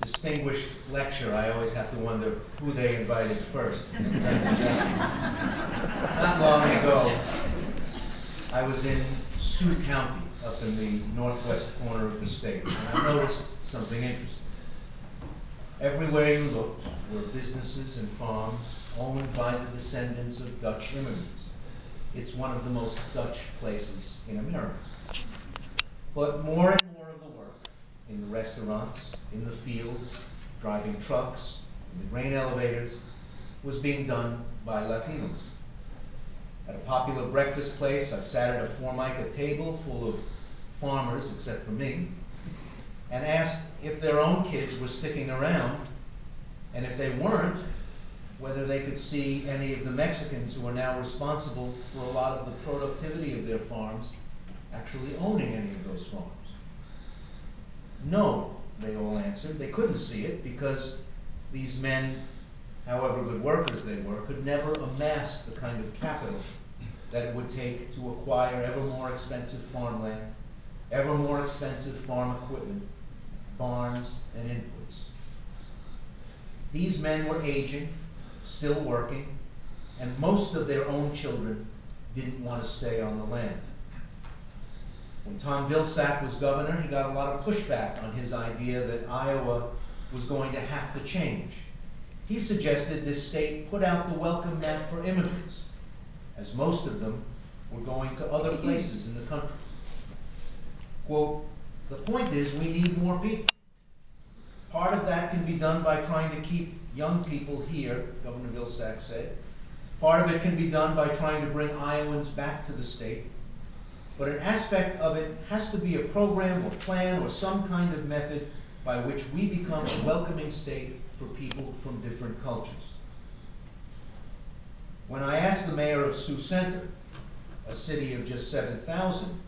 distinguished lecture, I always have to wonder who they invited first. Not long ago, I was in Sioux County, up in the northwest corner of the state, and I noticed something interesting. Everywhere you looked were businesses and farms owned by the descendants of Dutch immigrants. It's one of the most Dutch places in America. But more and more of the work in the restaurants, in the fields, driving trucks, in the grain elevators, was being done by Latinos. At a popular breakfast place, I sat at a Formica table full of farmers, except for me, and asked if their own kids were sticking around, and if they weren't, whether they could see any of the Mexicans who are now responsible for a lot of the productivity of their farms actually owning any of those farms. No, they all answered. They couldn't see it because these men, however good workers they were, could never amass the kind of capital that it would take to acquire ever more expensive farmland, ever more expensive farm equipment, barns, and inputs. These men were aging, still working, and most of their own children didn't want to stay on the land. When Tom Vilsack was governor, he got a lot of pushback on his idea that Iowa was going to have to change. He suggested this state put out the welcome mat for immigrants, as most of them were going to other places in the country. Quote, "The point is we need more people. Part of that can be done by trying to keep young people here," Governor Vilsack said. "Part of it can be done by trying to bring Iowans back to the state. But an aspect of it has to be a program or plan or some kind of method by which we become a welcoming state for people from different cultures." When I asked the mayor of Sioux Center, a city of just 7,000,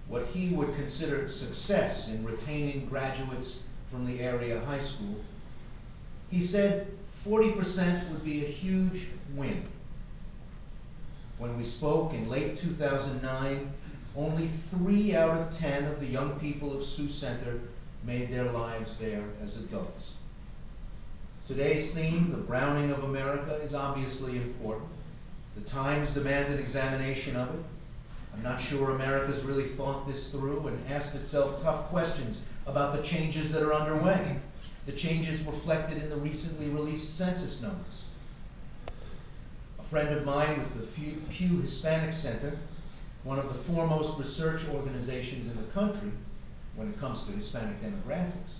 what he would consider success in retaining graduates from the area high school, he said 40% would be a huge win. When we spoke in late 2009, only 3 out of 10 of the young people of Sioux Center made their lives there as adults. Today's theme, the browning of America, is obviously important. The Times demand an examination of it. I'm not sure America's really thought this through and asked itself tough questions about the changes that are underway, the changes reflected in the recently released census numbers. A friend of mine with the Pew Hispanic Center, one of the foremost research organizations in the country when it comes to Hispanic demographics,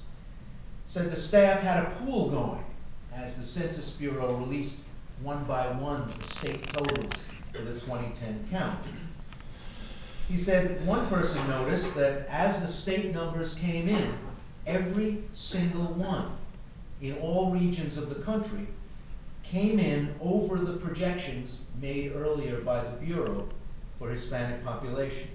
said the staff had a pool going as the Census Bureau released one by one the state totals for the 2010 count. He said one person noticed that as the state numbers came in, every single one in all regions of the country came in over the projections made earlier by the Bureau for Hispanic population.